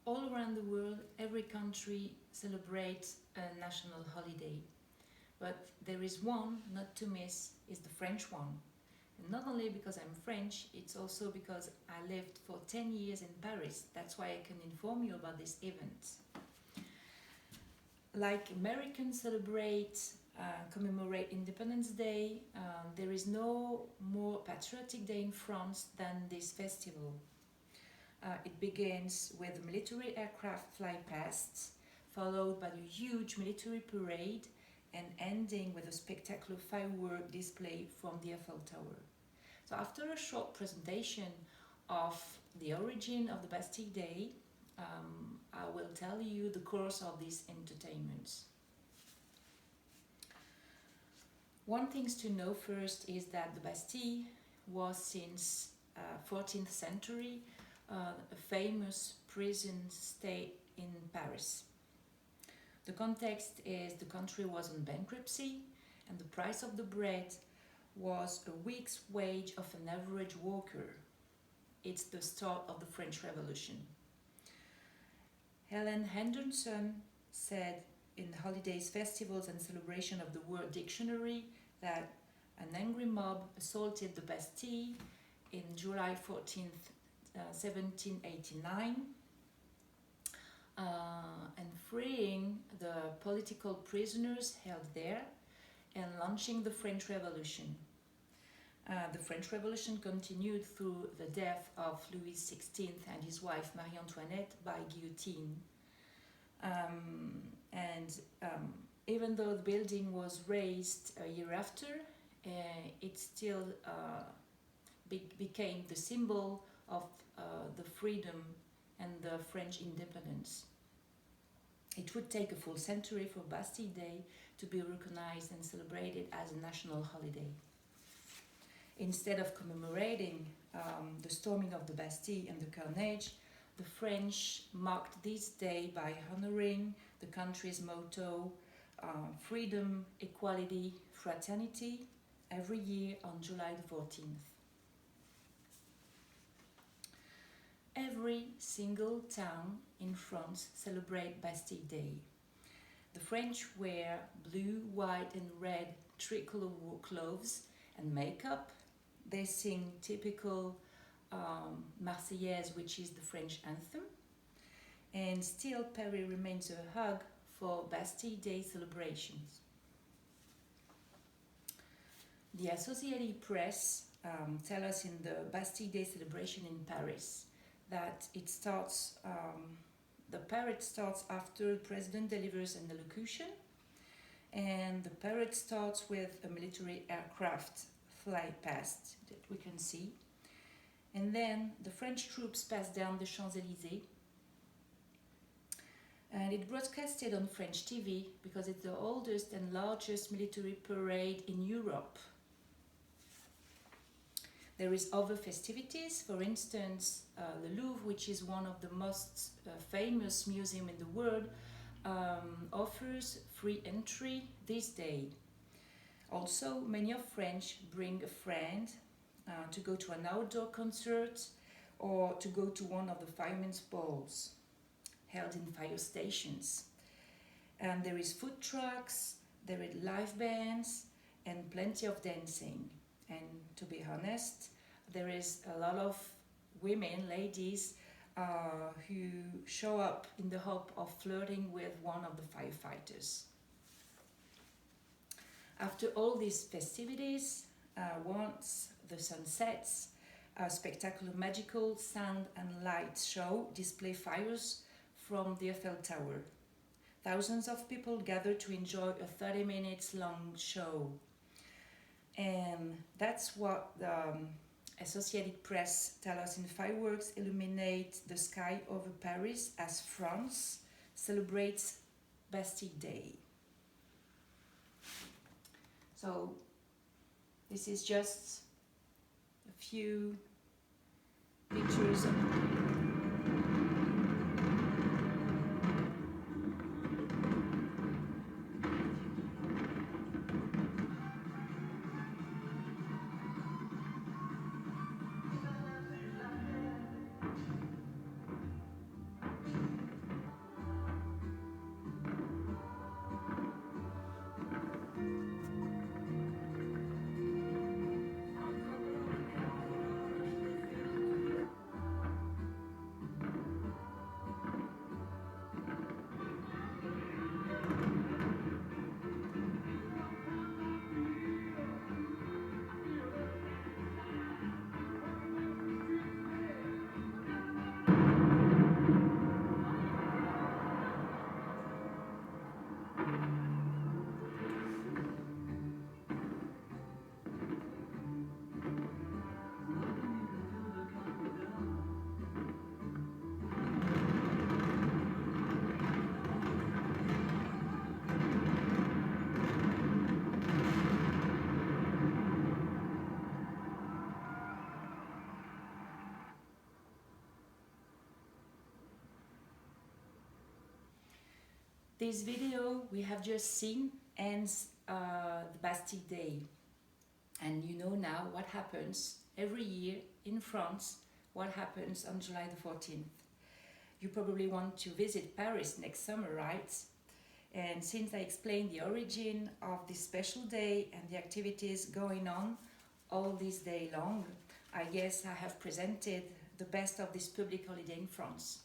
All around the world, every country celebrates a national holiday. But there is one not to miss, is the French one. And not only because I'm French, it's also because I lived for 10 years in Paris. That's why I can inform you about this event. Like Americans commemorate Independence Day, there is no more patriotic day in France than this festival. It begins with military aircraft fly past, followed by a huge military parade, and ending with a spectacular firework display from the Eiffel Tower. So after a short presentation of the origin of the Bastille Day, I will tell you the course of these entertainments. One thing to know first is that the Bastille was since 14th century a famous prison state in Paris. The context is the country was in bankruptcy and the price of the bread was a week's wage of an average worker. It's the start of the French Revolution. Helen Henderson said in Holidays, Festivals and Celebration of the World Dictionary that an angry mob assaulted the Bastille in July 14th, 1789, and freeing the political prisoners held there and launching the French Revolution. The French Revolution continued through the death of Louis XVI and his wife Marie Antoinette by guillotine. Even though the building was razed a year after, it still became the symbol of the freedom and the French independence. It would take a full century for Bastille Day to be recognized and celebrated as a national holiday. Instead of commemorating the storming of the Bastille and the carnage, the French marked this day by honoring the country's motto, freedom, equality, fraternity, every year on July the 14th. Every single town in France celebrates Bastille Day. The French wear blue, white and red tricolor clothes and makeup. They sing typical Marseillaise, which is the French anthem. And still Paris remains a hub for Bastille Day celebrations. The Associated Press tell us in the Bastille Day celebration in Paris that it starts, the parade starts after the president delivers an elocution, and the parade starts with a military aircraft fly past that we can see, and then the French troops pass down the Champs-Élysées, and it broadcasted on French TV because it's the oldest and largest military parade in Europe. There is other festivities, for instance, the Louvre, which is one of the most famous museums in the world, offers free entry this day. Also, many of French bring a friend to go to an outdoor concert or to go to one of the firemen's balls held in fire stations. And there is food trucks, there is live bands, and plenty of dancing. And to be honest, there is a lot of women, ladies, who show up in the hope of flirting with one of the firefighters. After all these festivities, once the sun sets, a spectacular magical sound and light show display fires from the Eiffel Tower. Thousands of people gather to enjoy a 30 minutes long show. And that's what the Associated Press tell us in fireworks illuminate the sky over Paris as France celebrates Bastille Day. So this is just a few pictures of This video we have just seen ends the Bastille Day. And you know now what happens every year in France, what happens on July the 14th. You probably want to visit Paris next summer, right? And since I explained the origin of this special day and the activities going on all this day long, I guess I have presented the best of this public holiday in France.